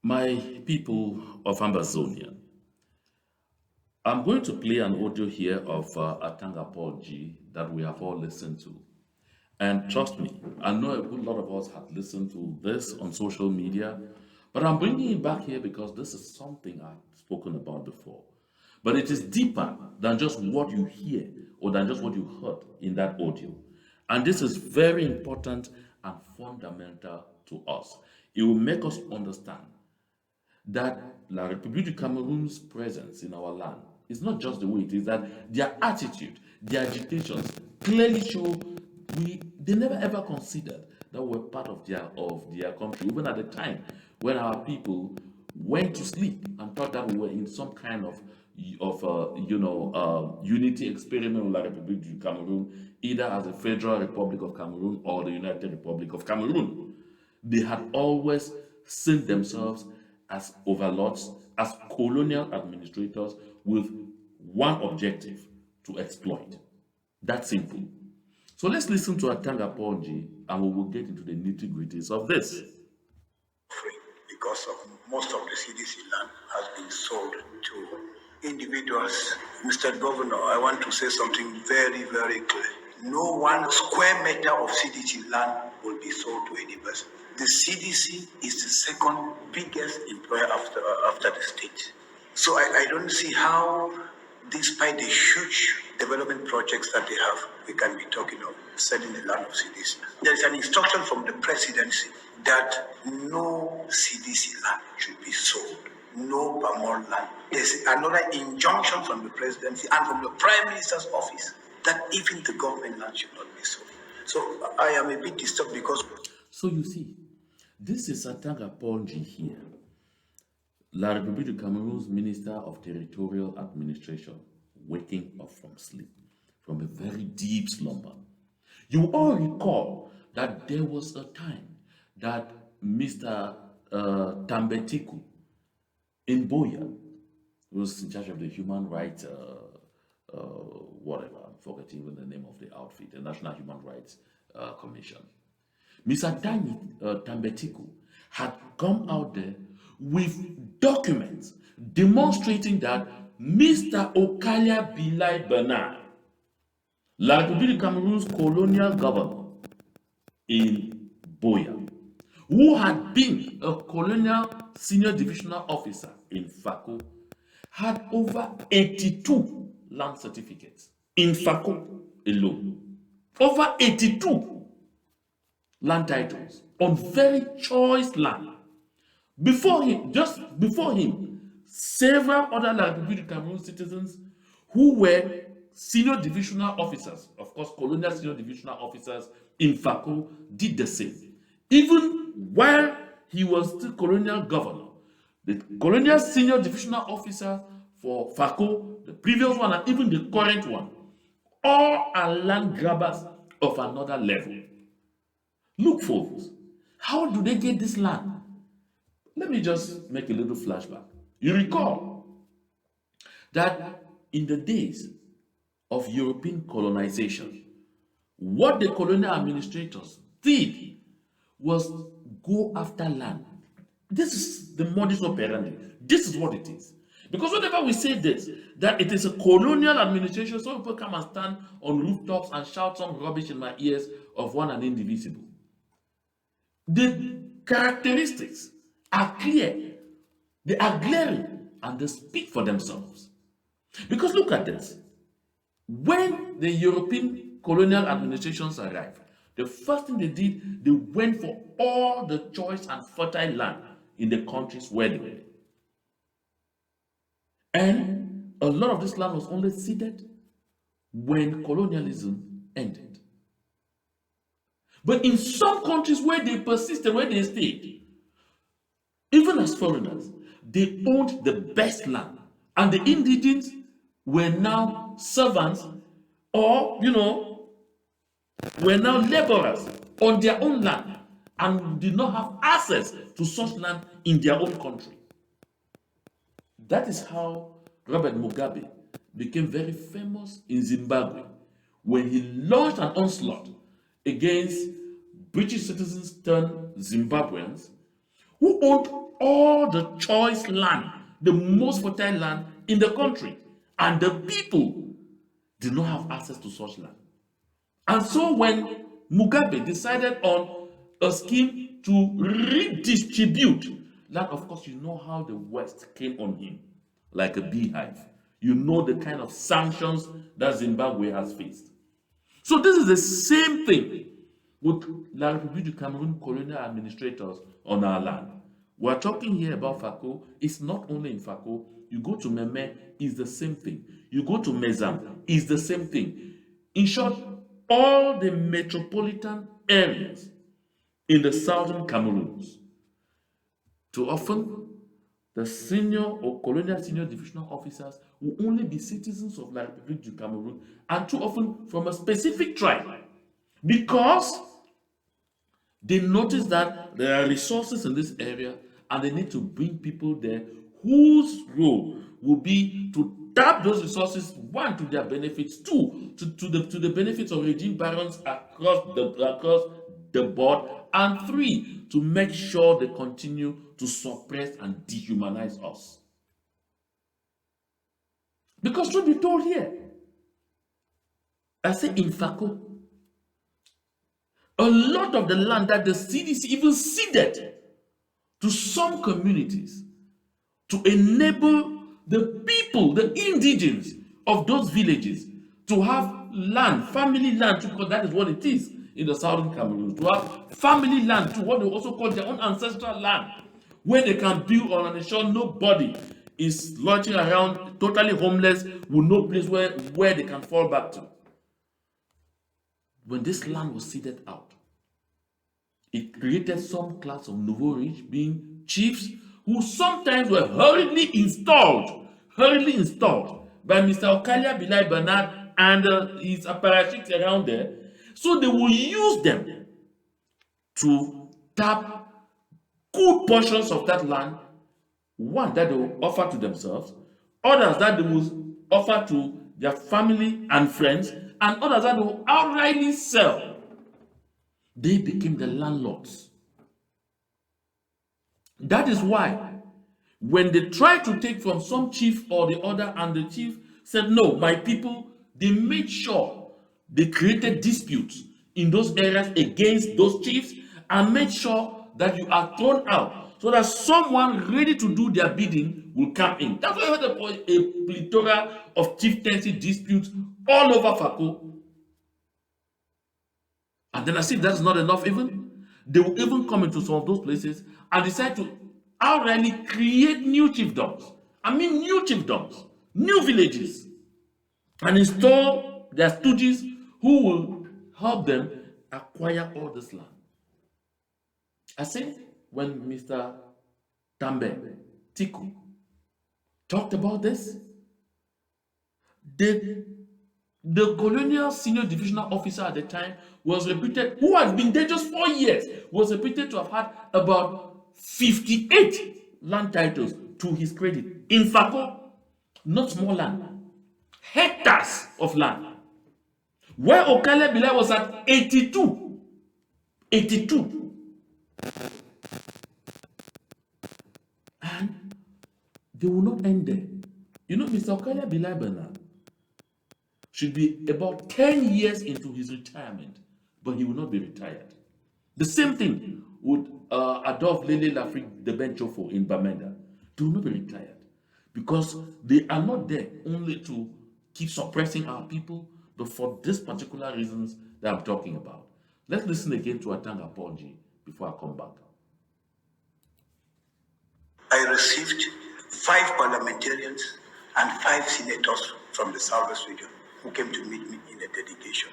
My people of Ambazonia, I'm going to play an audio here of Atanga Paul G that we have all listened to. And trust me, I know a good lot of us have listened to this on social media, but I'm bringing it back here because this is something I've spoken about before. But it is deeper than just what you hear or than just what you heard in that audio. And this is very important and fundamental to us. It will make us understand that La République du Cameroon's presence in our land is not just the way it is, that their attitude, their agitations clearly show they never ever considered that we're part of their country, even at the time when our people went to sleep and thought that we were in some kind of unity experiment with La République du Cameroon, either as a Federal Republic of Cameroon or the United Republic of Cameroon. They had always seen themselves as overlords, as colonial administrators with one objective: to exploit. That's simple. So let's listen to Atanga Ponji and we will get into the nitty gritties of this. Because of most of the CDC land has been sold to individuals. Mr. Governor, I want to say something very, very clear. No one square meter of CDC land will be sold to any person. The CDC is the second biggest employer after the state. So I don't see how, despite the huge development projects that they have, we can be talking of selling the land of CDC. There is an instruction from the presidency that no CDC land should be sold, no Pamor land. There's another injunction from the presidency and from the Prime Minister's office that even the government land should not be sold. So I am a bit disturbed because... So you see, this is Atanga Ponji here, La République du Cameroon's Minister of Territorial Administration, waking up from sleep, from a very deep slumber. You all recall that there was a time that Mr. Tambetiku in Boya, who was in charge of the human rights, whatever, I'm forgetting even the name of the outfit, the National Human Rights Commission. Mr. Tambetiku had come out there with documents demonstrating that Mr. Okalia Bilai Bernard, La République du Cameroon's colonial governor in Boya, who had been a colonial senior divisional officer in Fako, had over 82 land certificates in Fako alone. Over 82 land titles on very choice land. Just before him, several other La République du Cameroon citizens who were senior divisional officers, of course, colonial senior divisional officers in Fako, did the same. Even while he was still colonial governor, the colonial senior divisional officer for Fako, the previous one and even the current one, all are land grabbers of another level. Look, folks, how do they get this land? Let me just make a little flashback. You recall that in the days of European colonization, what the colonial administrators did was go after land. This is the modus operandi. This is what it is. Because whenever we say this, that it is a colonial administration, some people come and stand on rooftops and shout some rubbish in my ears of one and indivisible. The characteristics are clear, they are glaring, and they speak for themselves. Because look at this. When the European colonial administrations arrived, the first thing they did, they went for all the choice and fertile land in the countries where they were. And a lot of this land was only ceded when colonialism ended. But in some countries where they persisted, where they stayed, even as foreigners, they owned the best land. And the indigenes were now servants or, were now laborers on their own land and did not have access to such land in their own country. That is how Robert Mugabe became very famous in Zimbabwe when he launched an onslaught against British citizens turned Zimbabweans who owned all the choice land, the most fertile land in the country. And the people did not have access to such land. And so when Mugabe decided on a scheme to redistribute land, of course, you know how the West came on him like a beehive. You know the kind of sanctions that Zimbabwe has faced. So this is the same thing with La République du Cameroon colonial administrators on our land. We're talking here about Fako. It's not only in Fako. You go to Meme, it's the same thing. You go to Mezam, it's the same thing. In short, all the metropolitan areas in the southern Cameroons, too often the senior or colonial senior divisional officers will only be citizens of La République du Cameroon, and too often from a specific tribe, because they notice that there are resources in this area and they need to bring people there whose role will be to tap those resources, one, to their benefits, two, to the benefits of regime barons across the board, and three, to make sure they continue to suppress and dehumanize us. Because truth be told here, I say in Fako, a lot of the land that the CDC even ceded to some communities to enable the people, the indigenes of those villages, to have land, family land, because that is what it is in the southern Cameroon, to have family land, to what they also call their own ancestral land, where they can build on and ensure nobody is loitering around totally homeless with no place where they can fall back to. When this land was ceded out, it created some class of nouveau riche, being chiefs, who sometimes were hurriedly installed by Mr. Okalia Bilai Bernard and his apparatchiks around there. So they will use them to tap good portions of that land, one that they will offer to themselves, others that they will offer to their family and friends, and others that they will outrightly sell. They became the landlords. That is why when they tried to take from some chief or the other, and the chief said, no, my people, they made sure they created disputes in those areas against those chiefs and made sure that you are thrown out so that someone ready to do their bidding will come in. That's why you had a plethora of chieftaincy disputes all over Fako. And then, as if that's not enough, even they will even come into some of those places and decide to outrightly create new chiefdoms. I mean, new chiefdoms, new villages, and install their stooges who will help them acquire all this land. I say, when Mr. Tambe Tiku talked about this, the colonial senior divisional officer at the time was reputed, who had been there just 4 years, was reputed to have had about 58 land titles to his credit. In Fako, not small land, hectares of land. Where Okale Bilai was at 82. 82. And they will not end there. You know, Mr. Okale Bilai Bernard should be about 10 years into his retirement, but he will not be retired. The same thing with Adolphe Lele Lafrique de Benchofo in Bamenda. They will not be retired because they are not there only to keep suppressing our people, but for these particular reasons that I'm talking about. Let's listen again to Atanga Porji before I come back. I received 5 parliamentarians and 5 senators from the Southwest region who came to meet me in a delegation.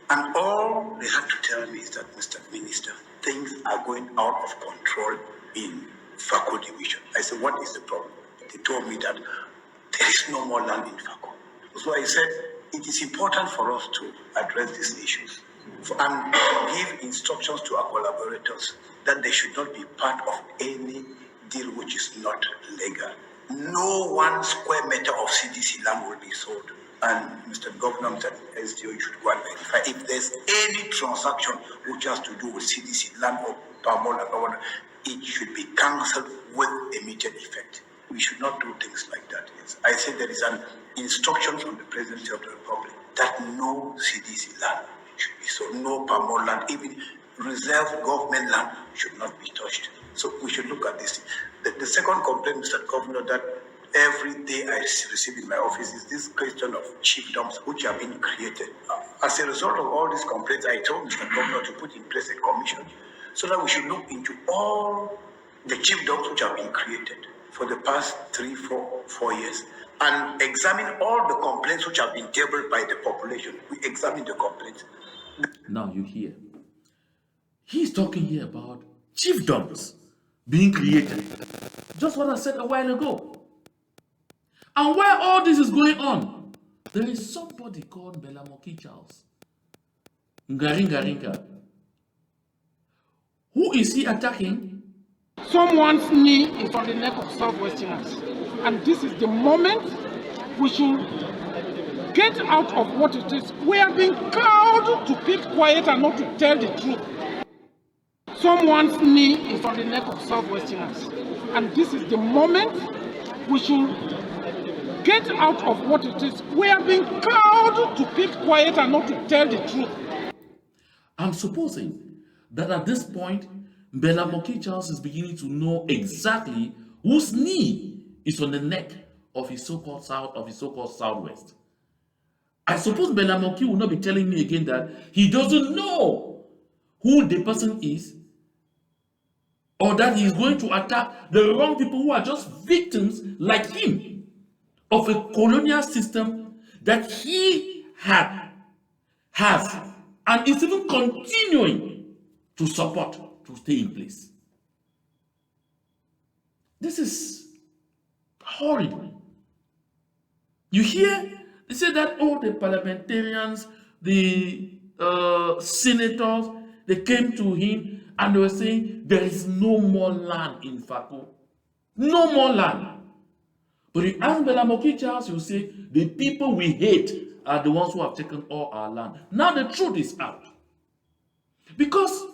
And all they had to tell me is that, Mr. Minister, things are going out of control in Fako division. I said, what is the problem? They told me that there is no more land in Fako. So I said, it is important for us to address these issues and give instructions to our collaborators that they should not be part of any deal which is not legal. No 1 square meter of CDC land will be sold. And Mr. Governor, Mr. SDO, you should go and verify if there's any transaction which has to do with CDC land or Pamola, it should be cancelled with immediate effect. We should not do things like that. I say there is an instruction from the Presidency of the Republic that no CDC land should be sold, no palm land, even reserved government land should not be touched. So we should look at this. The second complaint, Mr. Governor, that every day I receive in my office is this question of chiefdoms which have been created. As a result of all these complaints, I told Mr. Governor to put in place a commission so that we should look into all the chiefdoms which have been created for the past 4 years and examine all the complaints which have been tabled by the population. We examine the complaints. Now you hear. He's talking here about chiefdoms being created. Just what I said a while ago. And while all this is going on, there is somebody called Belamoki Charles. Ngaringa. Who is he attacking? Someone's knee is on the neck of Southwesterners. And this is the moment we should get out of what it is. We are being called to keep quiet and not to tell the truth. Someone's knee is on the neck of Southwesterners. And this is the moment we should get out of what it is. We are being called to keep quiet and not to tell the truth. I'm supposing that at this point, Belamoki Charles is beginning to know exactly whose knee is on the neck of his so-called Southwest. I suppose Belamoki will not be telling me again that he doesn't know who the person is, or that he is going to attack the wrong people who are just victims like him of a colonial system that he has and is even continuing to support to stay in place. This is horrible. You hear? They say that all the parliamentarians, the senators, they came to him and they were saying there is no more land in Fako. No more land. But you ask Belamoki Charles, you say the people we hate are the ones who have taken all our land. Now the truth is out. Because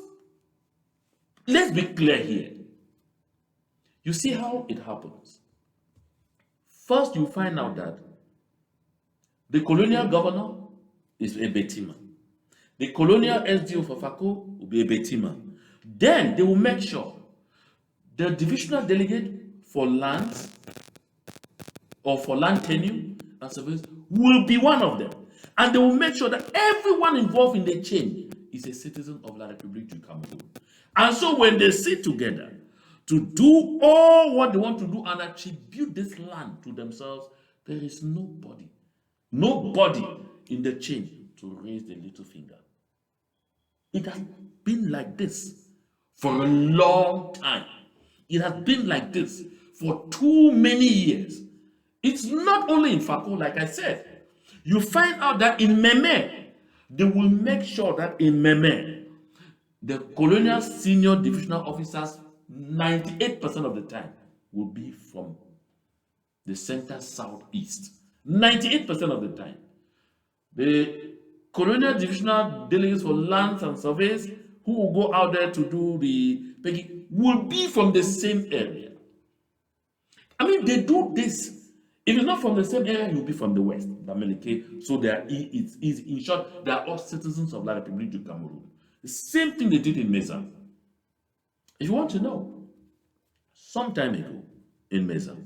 let's be clear here. You see how it happens. First, you find out that the colonial governor is a Betima. The colonial SDO for Fako will be a Betima. Then they will make sure the divisional delegate for lands or for land tenure and service will be one of them. And they will make sure that everyone involved in the chain is a citizen of La République du Cameroon. And so when they sit together to do all what they want to do and attribute this land to themselves, there is nobody in the chain to raise the little finger. It has been like this for a long time. It has been like this for too many years. It's not only in Fako, like I said. You find out that in Meme, they will make sure that in Meme, the colonial senior divisional officers, 98% of the time, will be from the center southeast. 98% of the time. The colonial divisional delegates for lands and surveys who will go out there to do the pegging will be from the same area. I mean, they do this. If it's not from the same area, you'll be from the west, Bamelike. So it's easy. In short, they are all citizens of La République du Cameroon. The same thing they did in Meza. If you want to know, some time ago in Meza,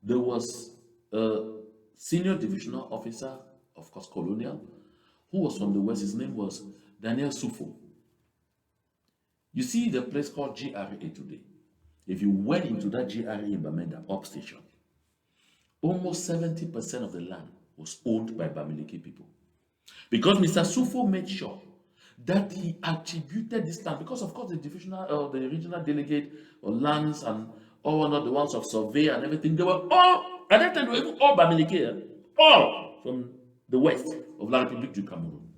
there was a senior divisional officer, of course, Colonial, who was from the west. His name was Daniel Sufo. You see the place called GRA today. If you went into that GRA in Bamenda, upstation, almost 70% of the land was owned by Bamileke people. Because Mr. Sufo made sure that he attributed this land, because of course the divisional the regional delegate or lands and all not the ones of survey and everything, they were all, at that time they were even all Bamileke, all from the west of La République du Cameroon.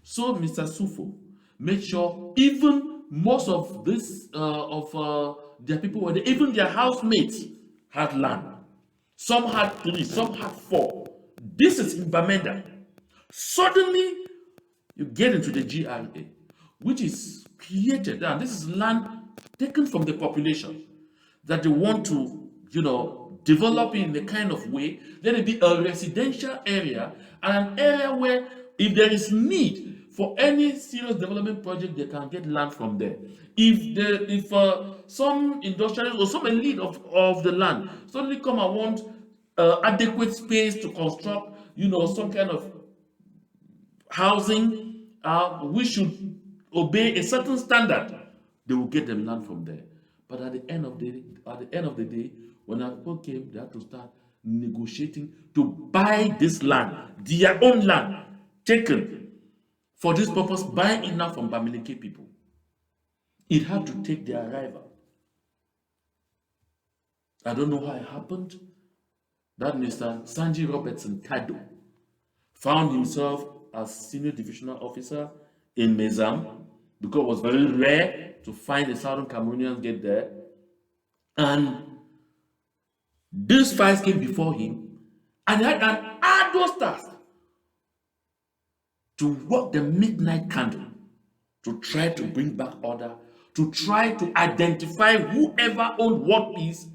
So Mr. Sufo made sure even most of this their people were there, even their housemates had land. Some had 3, some had 4. This is in Bamenda. Suddenly, you get into the GRA, which is created, and this is land taken from the population that they want to, develop in a kind of way. Let it be a residential area and an area where, if there is need for any serious development project, they can get land from there. If some industrialist or some elite of the land suddenly come and want adequate space to construct, some kind of housing, we should obey a certain standard. They will get them land from there. But at the end of the day, when our people came, they had to start negotiating to buy this land, their own land, taken for this purpose, buying it now from Bamileke people. It had to take their arrival. I don't know how it happened. That Mr. Sanji Robertson Kado found himself as senior divisional officer in Mezam, because it was very rare to find the Southern Cameroonians get there. And these fights came before him, and he had an arduous task to work the midnight candle to try to bring back order, to try to identify whoever owned what piece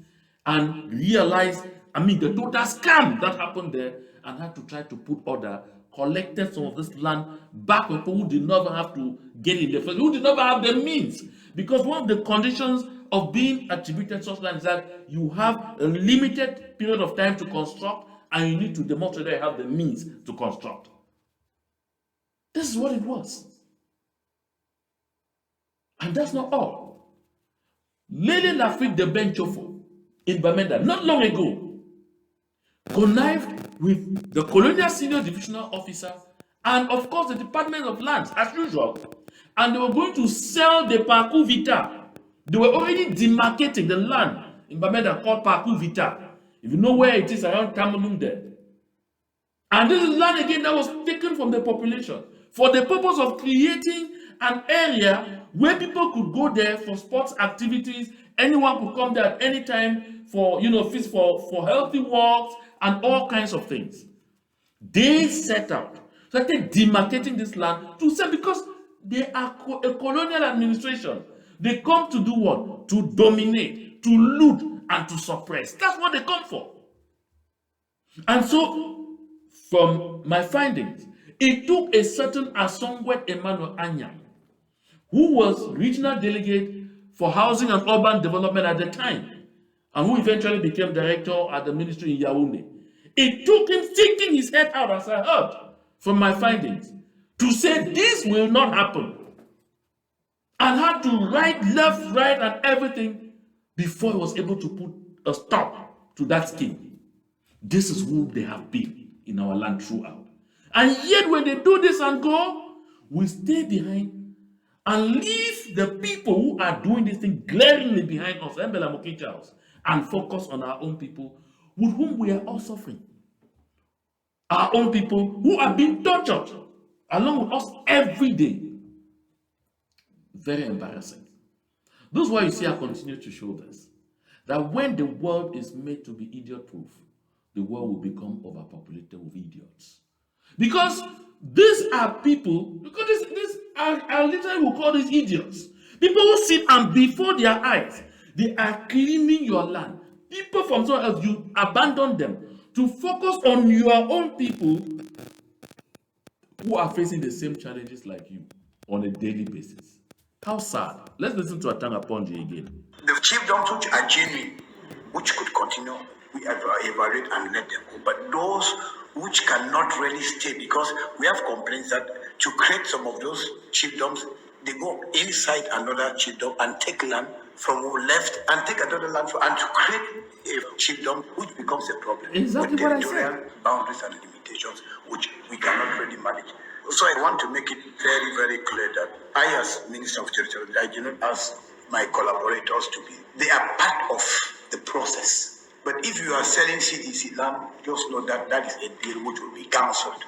and realize, the total scam that happened there, and had to try to put order, collected some of this land back from people who did not have to get in the first, who did not have the means. Because one of the conditions of being attributed such land is that you have a limited period of time to construct, and you need to demonstrate that you have the means to construct. This is what it was. And that's not all. Lele Lafrique de Benchofo in Bamenda, not long ago, connived with the Colonial Senior Divisional Officer and, of course, the Department of Lands, as usual. And they were going to sell the Parcours Vita. They were already demarcating the land in Bamenda called Parcours Vita. If you know where it is, around Cameroon there. And this is land again that was taken from the population for the purpose of creating an area where people could go there for sports activities. Anyone could come there at any time for, for healthy walks and all kinds of things. They set out, started demarcating this land to sell, because they are a colonial administration. They come to do what? To dominate, to loot, and to suppress. That's what they come for. And so, from my findings, it took a certain Asongwet Emmanuel Anya, who was regional delegate for housing and urban development at the time, and who eventually became director at the ministry in Yaoundé. It took him sticking his head out, as I heard from my findings, to say this will not happen, and had to write left, right, and everything before he was able to put a stop to that scheme. This is who they have been in our land throughout. And yet when they do this and go, we stay behind and leave the people who are doing this thing glaringly behind us, and focus on our own people with whom we are all suffering. Our own people who are being tortured along with us every day. Very embarrassing. This is why you see I continue to show this. That when the world is made to be idiot-proof, the world will become overpopulated with idiots. Because these are people, because I literally will call these idiots. People who sit and before their eyes, they are cleaning your land. People from somewhere else, you abandon them to focus on your own people who are facing the same challenges like you on a daily basis. How sad. Let's listen to Atanga Ponji again. The chiefdoms which are genuine, which could continue, we evaluate and let them go. But those which cannot really stay, because we have complaints that to create some of those chiefdoms, they go inside another chiefdom and take land from who left and take another land and to create a chiefdom, which becomes a problem. Exactly with what I territorial said. boundaries and limitations, which we cannot really manage. So I want to make it very, very clear that I, as Minister of Territory, I do not ask my collaborators to be. They are part of the process. But if you are selling CDC land, just know that that is a deal which will be cancelled.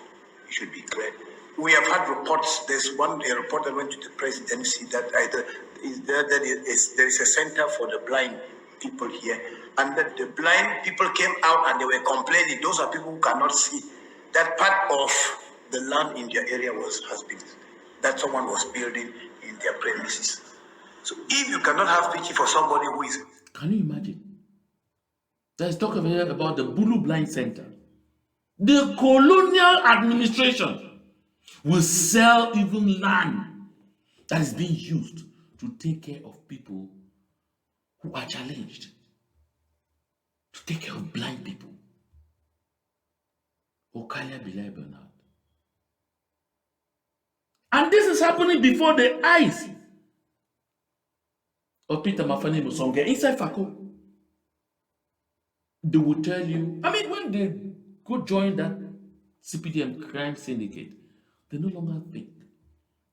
It should be clear. We have had reports. There's a report that went to the presidency that there is a center for the blind people here, and that the blind people came out and they were complaining. Those are people who cannot see. That part of the land in their area that someone was building in their premises. So if you cannot have pity for somebody who is... Can you imagine? There's talk over here about the Bulu Blind Center. The colonial administration will sell even land that is being used to take care of people who are challenged, to take care of blind people. Okalia Bilal Bernard. And this is happening before the eyes of Peter Mafani Musonge inside Fako. They will tell you, I mean, when they go join that CPDM crime syndicate, they no longer think.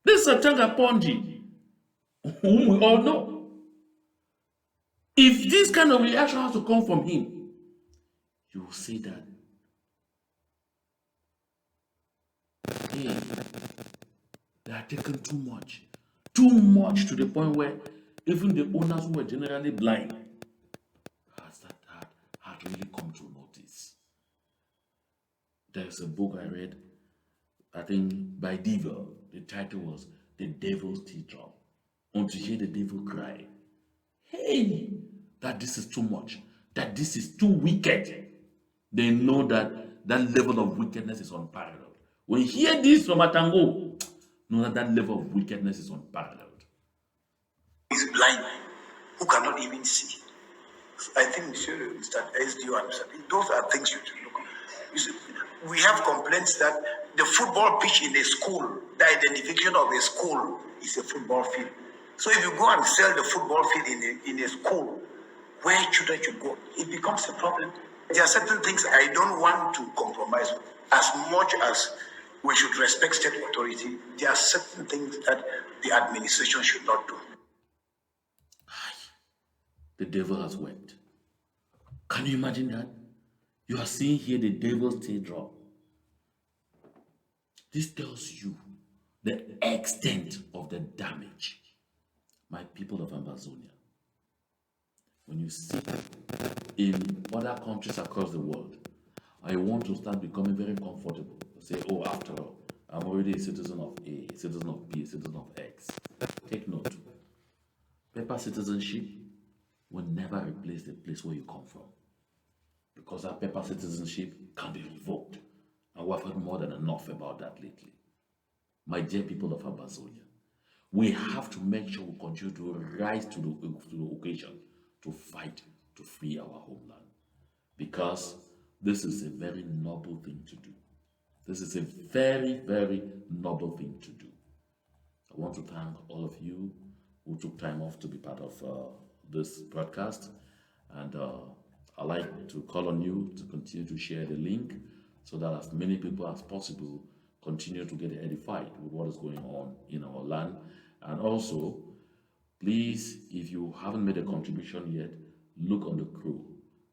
This is Atanga Ponji, whom we all know. If this kind of reaction has to come from him, you will say that, hey, they are taking too much to the point where even the owners who were generally blind had really come to notice. There's a book I read, I think by Devil. The title was The Devil's Teardrop. Until you hear the devil cry, hey, that this is too much, that this is too wicked. They know that that level of wickedness is unparalleled. When you hear this from Atango, know that that level of wickedness is unparalleled. Is blind, who cannot even see. I think Mr. SDO and Mr. Those are things you should look at. You see, we have complaints that the football pitch in a school, the identification of a school is a football field. So if you go and sell the football field in a school where children should go, it becomes a problem. There are certain things I don't want to compromise with. As much as we should respect state authority, there are certain things that the administration should not do. The devil has wept. Can you imagine that? You are seeing here the devil's teardrop. This tells you the extent of the damage. My people of Amazonia, when you see in other countries across the world, I want to start becoming very comfortable. Say, oh, after all, I'm already a citizen of A, a citizen of B, a citizen of X. Take note. Paper citizenship will never replace the place where you come from, because that paper citizenship can be revoked. And we've heard more than enough about that lately. My dear people of Amazonia, we have to make sure we continue to rise to the occasion to fight to free our homeland, because this is a very noble thing to do. This is a very, very noble thing to do. I want to thank all of you who took time off to be part of this broadcast, and I'd like to call on you to continue to share the link so that as many people as possible continue to get edified with what is going on in our land. And also, please, if you haven't made a contribution yet, look on the crew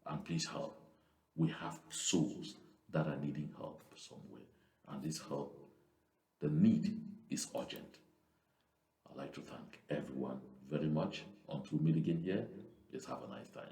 and please help. We have souls that are needing help somewhere, and this help, the need is urgent. I'd like to thank everyone very much. Until we meet again here, just have a nice time.